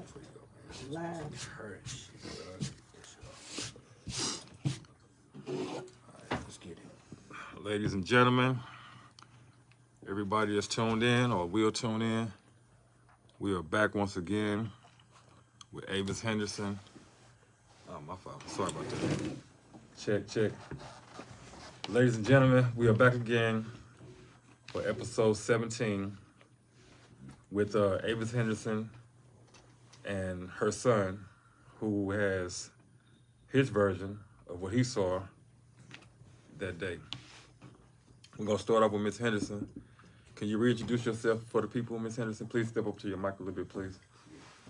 before you go, man. Live. Hurt shit, Alright, let's get it. Ladies and gentlemen, everybody that's tuned in or will tune in, we are back once again with Avis Henderson. Oh, my fault. Sorry about that. Check. Ladies and gentlemen, we are back again for episode 17 with Avis Henderson and her son, who has his version of what he saw that day. We're going to start off with Miss Henderson. Can you reintroduce yourself for the people, Miss Henderson? Please step up to your mic a little bit, please.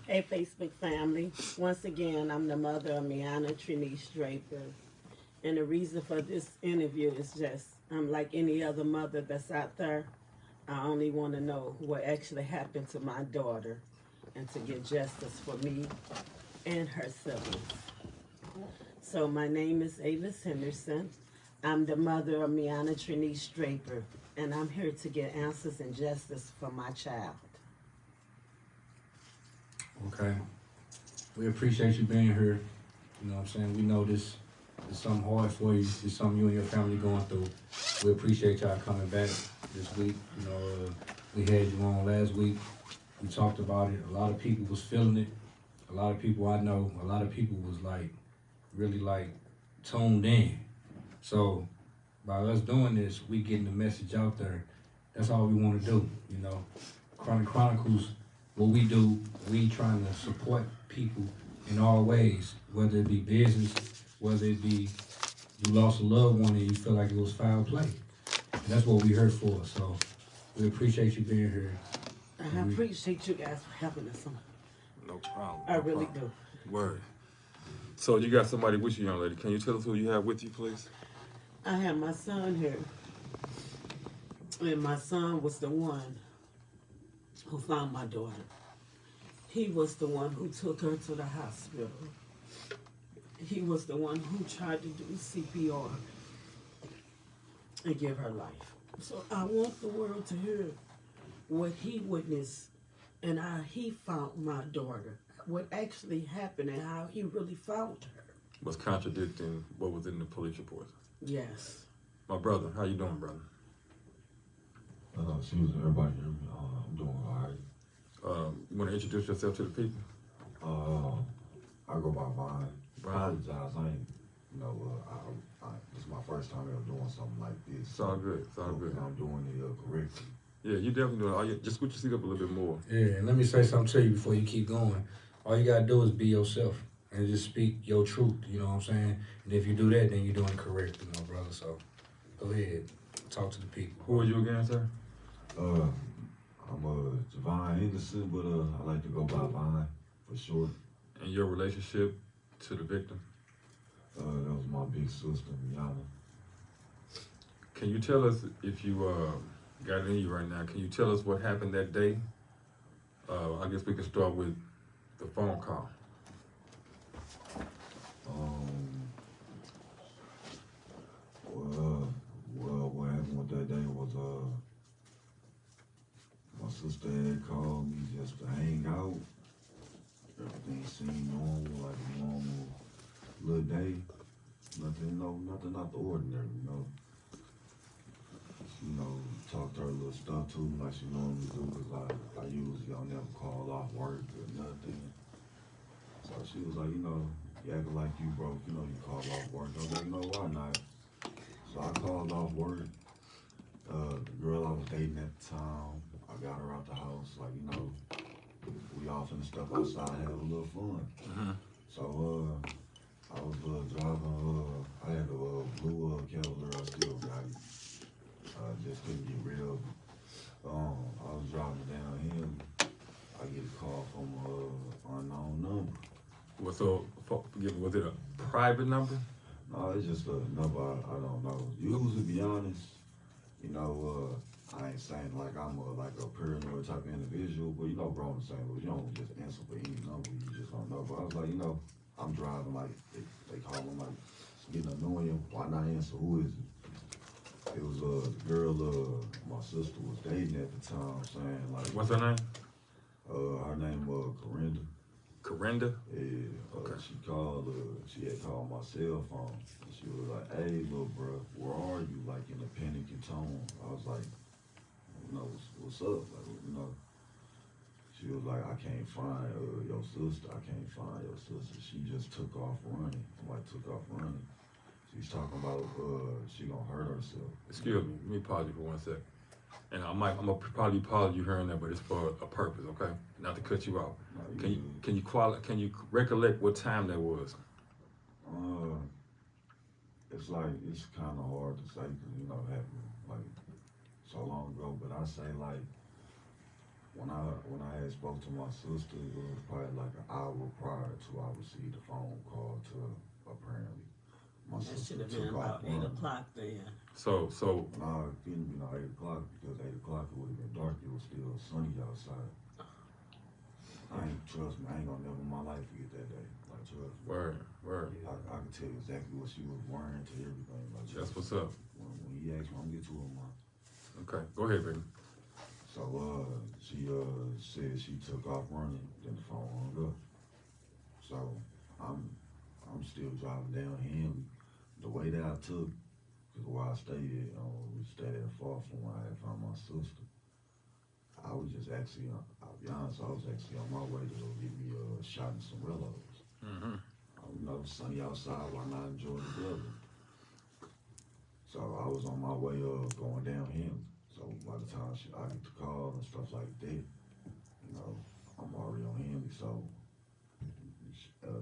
Hey, Facebook family. Once again, I'm the mother of Meanna Drapper. And the reason for this interview is just, I'm like any other mother that's out there. I only want to know what actually happened to my daughter and to get justice for me and her siblings. So my name is Avis Henderson. I'm the mother of Meanna Drapper, and I'm here to get answers and justice for my child. Okay. We appreciate you being here. You know what I'm saying? We know this is something hard for you. It's something you and your family going through. We appreciate y'all coming back this week. You know, we had you on last week. We talked about it. A lot of people was feeling it. A lot of people I know, a lot of people was like, really like tuned in. So by us doing this, we getting the message out there. That's all we want to do, you know. Chronic Chronicles, what we do, we trying to support people in all ways, whether it be business, whether it be you lost a loved one and you feel like it was foul play. And that's what we here for. So we appreciate you being here. I appreciate you guys for having us on. No problem. I really do. Word. So you got somebody with you, young lady. Can you tell us who you have with you, please? I have my son here. And my son was the one who found my daughter. He was the one who took her to the hospital. He was the one who tried to do CPR and give her life. So I want the world to hear what he witnessed and how he found my daughter, what actually happened and how he really found her. Was contradicting what was in the police report. Yes. My brother, how you doing, brother? Excuse me, everybody hear me? I'm doing all right. You want to introduce yourself to the people? I go by Vine. Vine. I apologize. I ain't, this is my first time ever doing something like this. It's all good. It's all good. I'm doing it correctly. Yeah, you definitely doing it. Just scoot your seat up a little bit more. Yeah, and let me say something to you before you keep going. All you gotta do is be yourself and just speak your truth, you know what I'm saying? And if you do that, then you're doing it correctly, my brother. So go ahead, talk to the people. Who are you again, sir? I'm Javon Henderson, but I like to go by Vine for short. And your relationship to the victim? That was my big sister, Meanna. Can you tell us, if you got it in you right now, can you tell us what happened that day? I guess we can start with the phone call. Well, what happened with that day was, my sister had called me just to hang out. Everything seemed normal, like a normal little day. Nothing out the ordinary, you know. You know, talk to her a little stuff too, like she normally do, because I usually don't never call off work or nothing. So she was like, you acting like you broke, you call off work. I was like, why not? So I called off work. The girl I was dating at the time, I got her out the house, like, we all finna step outside and have a little fun. Mm-hmm. So, I was driving, I had a blue Cavalier, I still got it. Just couldn't get rid of it. I was driving down here, I get a call from an unknown number. Was it a private number? No, it's just a number I don't know. Usually, to be honest, I ain't saying like I'm a paranoid type of individual, but bro, I'm saying, you don't just answer for any number, you just don't know. But I was like, I'm driving, like, they call them, like, it's getting annoying, why not answer, who is it? It was the girl my sister was dating at the time, saying, like. What's her name? Her name was Corinda. Corinda? Yeah, Okay. she called, she had called my cell phone. And she was like, hey, little bro, where are you? Like in a panicking tone. I was like, you know, what's up? Like, you know, she was like, I can't find your sister. I can't find your sister. She just took off running. Somebody took off running. She's talking about she gonna hurt herself. Excuse me. Let me pause you for 1 sec. And I'm gonna probably pause you hearing that, but it's for a purpose, okay? Not to cut you off. Like, Can you recollect what time that was? it's like it's kind of hard to say because you know it happened like so long ago. But I say like when I had spoke to my sister, it was probably like an hour prior to I received a phone call to apparently my That sister should have took been off about 8 running. o'clock then. So Nah, it didn't be no 8 o'clock because 8 o'clock it would have been dark. It was still sunny outside. I ain't gonna never in my life forget that day. Like trust me. word. I can tell you exactly what she was wearing to everything. Like That's what's up. when he asked me, I'm gonna get to him, man. Okay, go ahead, baby. So she said she took off running, then the phone hung up. So I'm still driving down Henley. The way that I took, cause where I stayed at, we stayed at far from where I had found my sister. I was just actually, I'll be honest, I was actually on my way to go get me a shot and some Rellos. Mm-hmm. You know, sunny outside, why not enjoy the weather? So I was on my way going down Henley. So by the time I get the call and stuff like that, you know, I'm already on Henley. So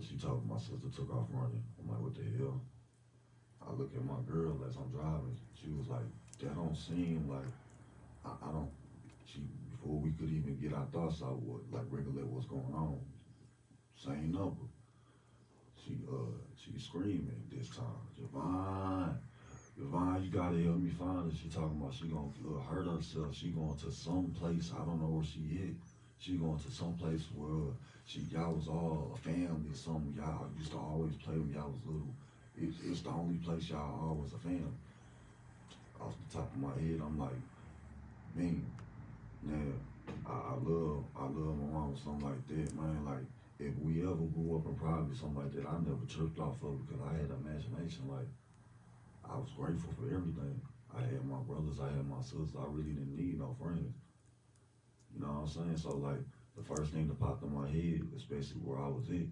she told me my sister took off running. I'm like, what the hell? I look at my girl as I'm driving. She was like, that don't seem like, I don't, before we could even get our thoughts out, like regulate what's going on. Same number. She screaming this time, Javon, you gotta help me find her. She talking about she gonna hurt herself. She going to some place, I don't know where she is. She going to some place where y'all was all a family or something. Y'all used to always play when y'all was little. It's the only place y'all always a family. Off the top of my head, I'm like, man, I love my mom or something like that, man. Like, if we ever grew up in poverty, something like that, I never tripped off of it because I had an imagination. Like, I was grateful for everything. I had my brothers, I had my sisters. I really didn't need no friends. You know what I'm saying? So, like, the first thing that popped in my head, especially where I was at,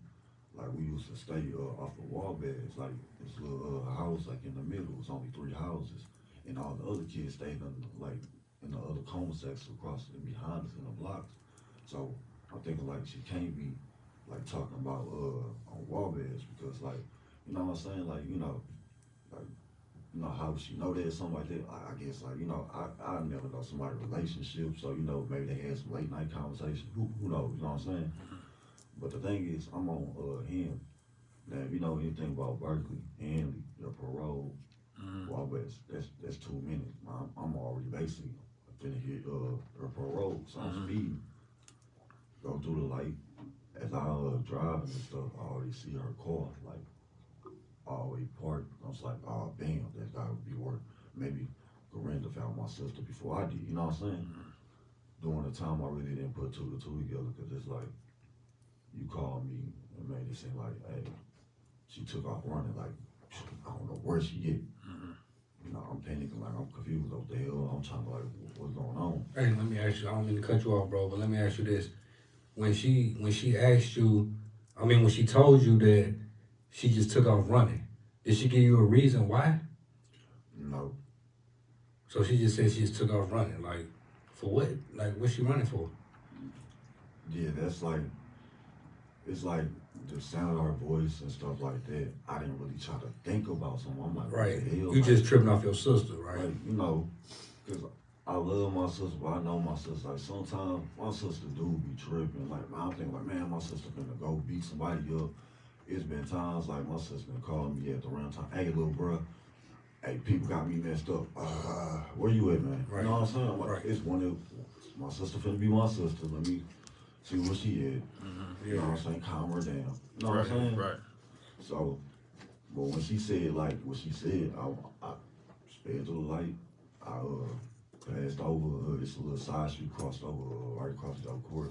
like, we used to stay off the wall beds, like, this little house, like, in the middle. It was only 3 houses. And all the other kids stayed in the other cul-de-sacs across and behind us in the blocks. So I'm thinking like she can't be like talking about on wall beds because like, you know what I'm saying? Like, like, how would she know that or something like that? I guess like, I never know somebody's relationship, so maybe they had some late night conversation. Who knows, you know what I'm saying? But the thing is, I'm on him. Now if you know anything about Berkeley, Henley, your parole, well, that's 2 minutes. I'm already basically finna hit her parole, so I'm speeding. Go through the light. As I driving and stuff, I already see her car like already parked. I was like, oh damn, that guy would be worth. Maybe Corinda found my sister before I did. You know what I'm saying? During the time, I really didn't put 2 to 2 together because it's like you called me and made it seem like, hey, she took off running. Like I don't know where she is. I'm panicking, like I'm confused. What the hell? I'm trying to like, what's going on? Hey, let me ask you. I don't mean to cut you off, bro, but let me ask you this: when she asked you, when she told you that she just took off running, did she give you a reason why? No. So she just said she just took off running, like for what? Like what's she running for? Yeah, it's like the sound of her voice and stuff like that. I didn't really try to think about something. I'm like, right. What the hell? You like, just tripping off your sister, right? Like, because I love my sister, but I know my sister. Like sometimes my sister do be tripping. Like I think like, man, my sister finna go beat somebody up. It's been times like my sister been calling me at the random time. Hey, little bro. Hey, people got me messed up. Where you at, man? Right. You know what I'm saying? I'm like, Right. it's my sister finna be my sister. Let me see where she at. You know what I'm saying? Calm her down. You know what I'm saying? Right. So, but when she said like what she said, I sped through the light. I passed over. It's a little side street, crossed over right across the court,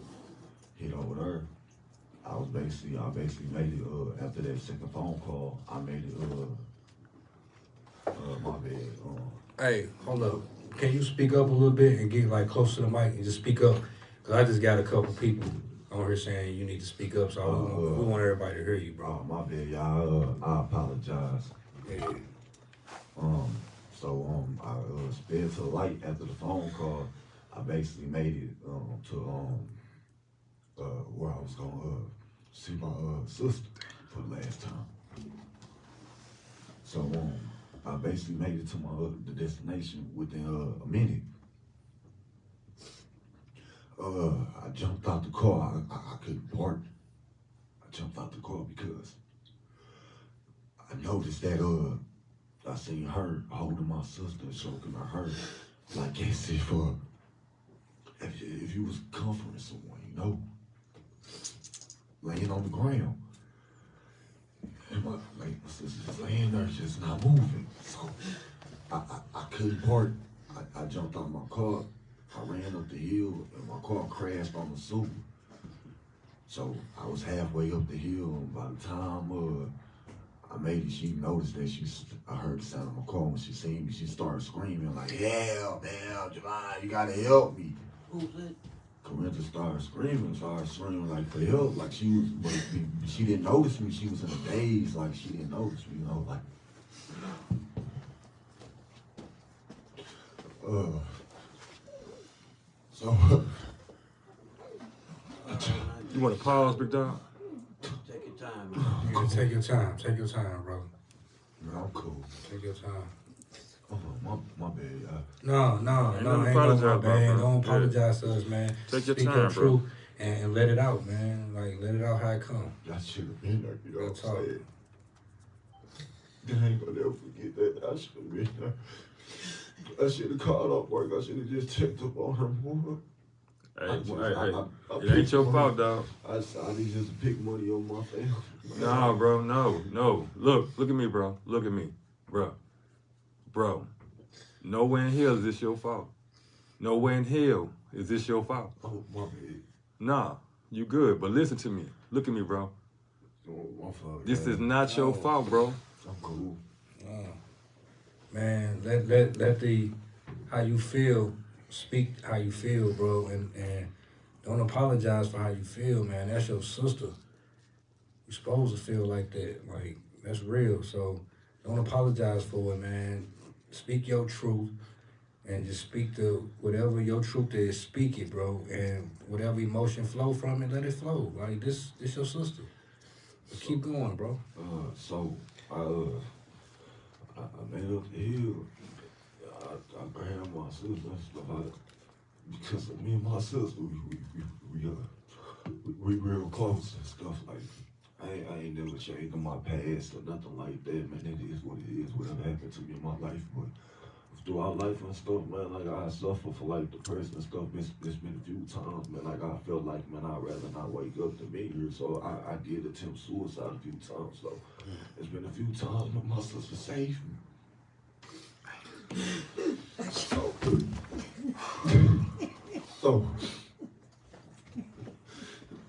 hit over there. I was basically, I basically made it, after that second phone call, I made it, my bad, Hey, hold up. Can you speak up a little bit and get like close to the mic and just speak up? Cause I just got a couple people on here saying you need to speak up, so we want everybody to hear you, bro. my bad, y'all, I apologize. Yeah. I sped to the light after the phone call. I basically made it, to, where I was gonna, see my, sister for the last time. So, I basically made it to the destination within, a minute. I jumped out the car. I couldn't park. I jumped out the car because I noticed that, I seen her holding my sister, choking her, like as if you was comforting someone, you know, laying on the ground. And my sister just laying there, just not moving. So I couldn't park. I jumped out of my car. I ran up the hill, and my car crashed on the sewer. So I was halfway up the hill, and by the time I made it, she noticed that I heard the sound of my car. When she seen me, she started screaming like, "Help, help, Javon, you gotta help me." Who's it? Corinthia started screaming like for help, like she was, but she didn't notice me. She was in a daze, like she didn't notice me, you know, like. You want to pause, big dog? Take your time. Yeah, take your time. Take your time, bro. No, I'm cool. Take your time. Oh, my bad, y'all. No, ain't no my apologize, bad. bro. Don't apologize to us, man. Take your Speak time, your bro. truth and let it out, man. Like, let it out how it come. Y'all should have been there, you know That's what I'm all. saying? I ain't gonna never forget that. I should have been there. I should have called off work. I should have just checked up on her more. Hey, I it ain't your fault, dog. I need just to pick money on my family. Nah, bro, no. Look at me, bro. Look at me, bro. Nowhere in hell is this your fault. Nowhere in hell is this your fault. Oh, my bad. Nah, you good, but listen to me. Look at me, bro. Oh, my fault. This is not your fault, bro. I'm cool. Man, let the how you feel speak how you feel, bro, and don't apologize for how you feel, man. That's your sister. You're supposed to feel like that. Like, that's real. So don't apologize for it, man. Speak your truth and just speak to whatever your truth is, speak it, bro. And whatever emotion flow from it, let it flow. Like, this your sister. But keep going, bro. I made up the hill. I grabbed my sister and stuff. Because me and my sister, we real close and stuff. Like, I ain't never changed in my past or nothing like that, man. It is what it is, whatever happened to me in my life. But throughout life and stuff, man, like, I suffer for like depression and stuff. It's been a few times, man. Like, I felt like, man, I'd rather not wake up than be here. So I did attempt suicide a few times. So it's been a few times, but my sister saved me.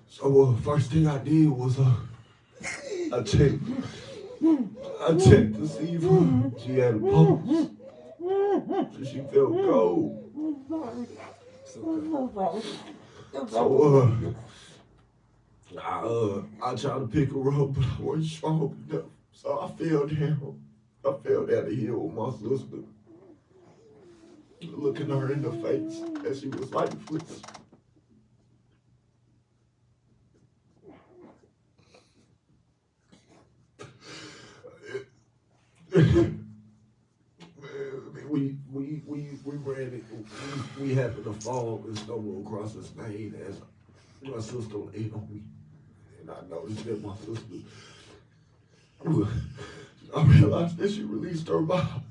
So first thing I did was I checked to see if she had a pulse. So she felt cold. So I tried to pick her up, but I wasn't strong enough. So I fell down. I fell down the hill with my sister, looking her in the face as she was lifeless. We ran it. We happened to fall and stumble across a stain as my sister laid on me, and I noticed that my sister. I realized that she released her bowels.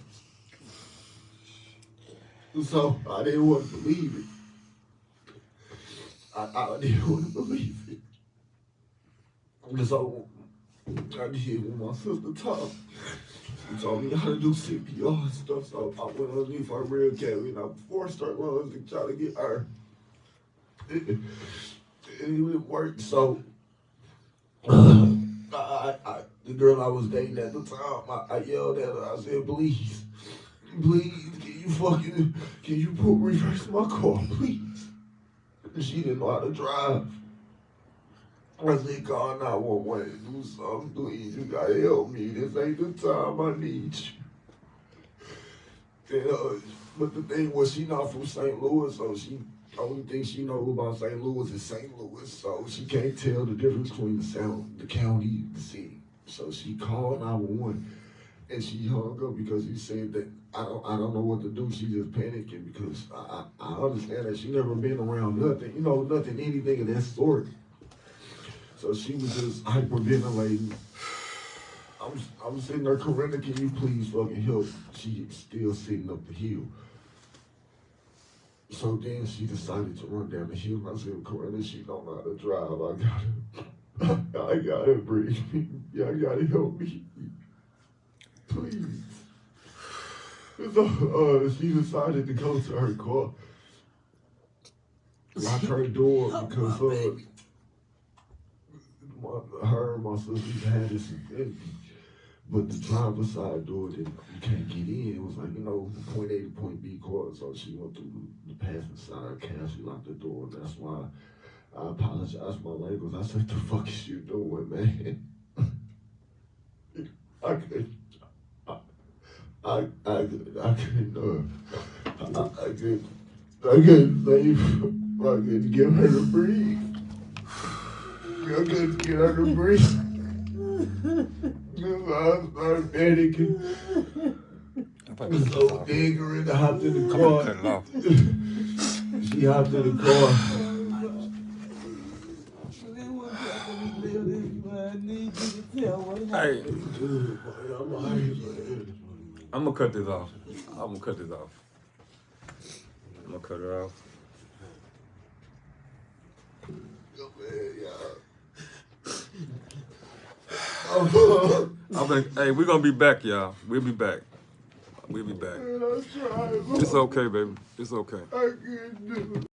So I didn't want to believe it. I didn't want to believe it. So I did when my sister talked. She told me how to do CPR and stuff. So I went underneath her real cavity and I forced her lungs to try to get her. And it worked. So The girl I was dating at the time, I yelled at her. I said, please, can you put reverse my car, please? She didn't know how to drive. I said, call 911, do something, please. You gotta help me. This ain't the time I need you. And, but the thing was, she not from St. Louis, so she only thing she knows about St. Louis is St. Louis, so she can't tell the difference between the county, the city. So she called 911, and she hung up because he said that I don't know what to do. She just panicking because I understand that she never been around nothing, anything of that sort. So she was just hyperventilating. I'm sitting there, Corinna, can you please fucking help? She's still sitting up the hill. So then she decided to run down the hill. I said, Corinna, she don't know how to drive. I gotta bring me. Y'all gotta help me. Please. So she decided to go to her car, lock her door because her and my sister had this empty. But the driver's side door, you can't get in. It was like, point A to point B car. So she went through the passenger side cab. She locked the door. That's why I apologized for my language. I said, what the fuck is you doing, man? I couldn't give her to breathe. I couldn't get her to breathe. I started panicking. So Digger hopped in the car. She hopped in the car. Hey, I'm gonna cut this off. I'm gonna cut it off. Hey, we're gonna be back, y'all. We'll be back. It's okay, baby. It's okay.